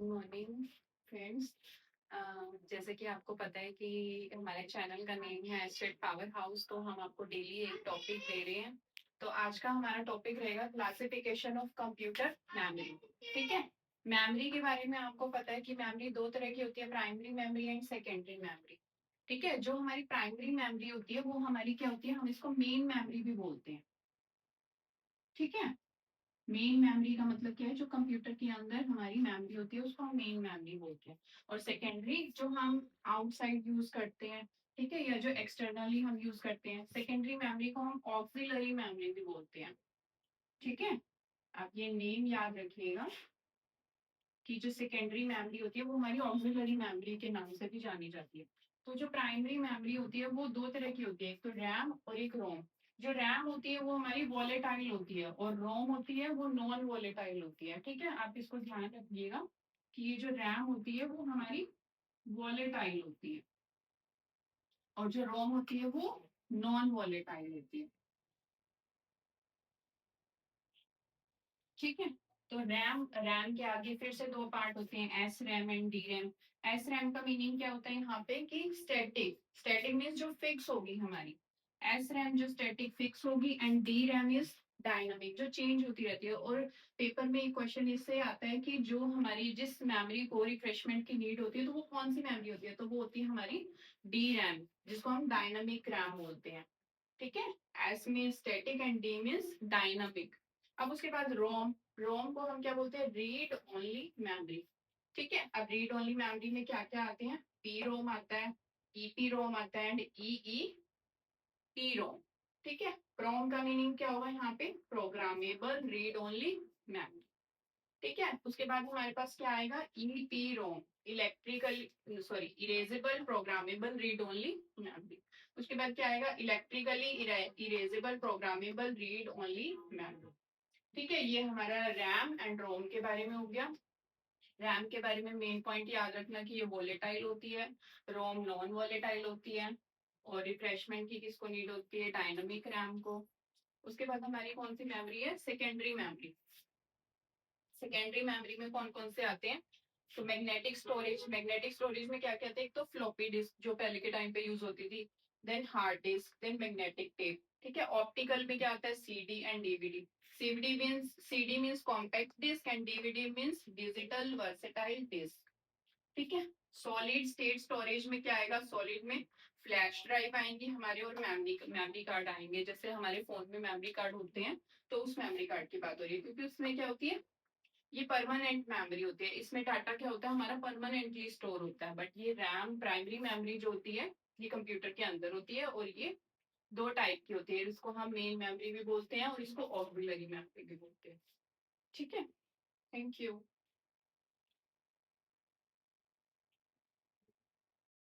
Morning friends. जैसे कि आपको पता है कि हमारे चैनल का नेम है एस्टेट पावर हाउस, तो हम आपको डेली एक टॉपिक दे रहे हैं। तो आज का हमारा टॉपिक रहेगा क्लासिफिकेशन ऑफ कंप्यूटर मेमोरी। ठीक है। मेमोरी के बारे में आपको पता है कि मेमोरी दो तरह की होती है, primary memory and secondary memory. ठीक है। जो हमारी प्राइमरी मेमोरी होती है वो हमारी क्या होती है, हम इसको मेन मेमोरी भी बोलते हैं। ठीक है। मेन मेमोरी का मतलब क्या है, जो कंप्यूटर के अंदर हमारी मेमोरी होती है उसको हम मेन मेमोरी बोलते हैं। और सेकेंडरी जो हम आउटसाइड यूज करते हैं, ठीक है, या जो एक्सटर्नली हम यूज करते हैं, सेकेंडरी मेमोरी को हम ऑक्सिलरी मेमोरी भी बोलते हैं। ठीक है। आप ये नेम याद रखिएगा कि जो सेकेंडरी मेमोरी होती है वो हमारी ऑक्सिलरी मेमोरी के नाम से भी जानी जाती है। तो जो प्राइमरी मेमोरी होती है वो दो तरह की होती है, एक तो रैम और एक रोम। जो रैम होती है वो हमारी वॉलेटाइल होती है और रोम होती है वो नॉन वॉलेटाइल होती है। ठीक है। आप इसको ध्यान रखिएगा कि ये जो रैम होती है वो हमारी वॉलेटाइल होती है और जो रोम होती है वो नॉन वॉलेटाइल होती है। ठीक है। तो रैम रैम के आगे फिर से दो पार्ट होते हैं, S RAM and D RAM. S RAM का मीनिंग क्या होता है यहाँ पे कि स्टैटिक। स्टैटिक मीन्स जो फिक्स होगी हमारी। एस रैम जो स्टैटिक फिक्स होगी and D RAM is dynamic, जो चेंज होती रहती है। और पेपर में एक क्वेश्चन इससे आता है कि जो हमारी जिस मेमोरी को रिफ्रेशमेंट की नीड होती है तो वो कौन सी मेमोरी होती है, तो वो होती है हमारी डी रैम, जिसको हम डायनामिक रैम बोलते हैं। ठीक है। S means static and D means dynamic. अब उसके बाद रोम। रोम को हम क्या बोलते हैं, रीड ओनली मेमोरी। ठीक है। अब रीड ओनली मेमोरी में क्या क्या आते हैं, पी रोम आता है, ईपी रोम आता है एंड ई पी रोम। ठीक है। प्रोम का मीनिंग क्या होगा यहाँ पे, प्रोग्रामेबल रीड ओनली मेमोरी। ठीक है। उसके बाद हमारे पास क्या आएगा, E P ROM, electrical sorry erasable programmable read only memory. उसके बाद क्या आएगा, electrically erasable programmable read only memory. ठीक है। ये हमारा रैम एंड रोम के बारे में हो गया। रैम के बारे में मेन पॉइंट याद रखना कि ये वोलेटाइल होती है, रोम नॉन वोलेटाइल होती है। और रिफ्रेशमेंट की किसको नीड होती है, डायनामिक रैम को। उसके बाद हमारी कौन सी मेमोरी है, सेकेंडरी मेमोरी। सेकेंडरी मेमोरी में कौन कौन से आते हैं, तो मैग्नेटिक स्टोरेज। मैग्नेटिक स्टोरेज में क्या क्या थे, एक तो फ्लॉपी डिस्क जो पहले के टाइम पे यूज होती थी, then hard disk, then magnetic tape. ठीक है। ऑप्टिकल में क्या आता है, CD and DVD. CD means compact disc and DVD means digital versatile disc. ठीक है। सॉलिड स्टेट स्टोरेज में क्या आएगा, सॉलिड में फ्लैश ड्राइव आएंगी हमारे और मेमोरी मेमोरी कार्ड आएंगे, जैसे हमारे फोन में मेमोरी कार्ड होते हैं। तो उस मेमोरी कार्ड की बात हो रही है, क्योंकि उसमें क्या होती है, ये परमानेंट मेमोरी होती है। इसमें डाटा क्या होता है, हमारा परमानेंटली स्टोर होता है। बट ये रैम प्राइमरी मेमोरी जो होती है ये कंप्यूटर के अंदर होती है और ये दो टाइप की होती है, इसको हम मेन मेमोरी भी बोलते हैं और इसको ऑक्सिलरी मेमोरी भी बोलते हैं। ठीक है। Thank you.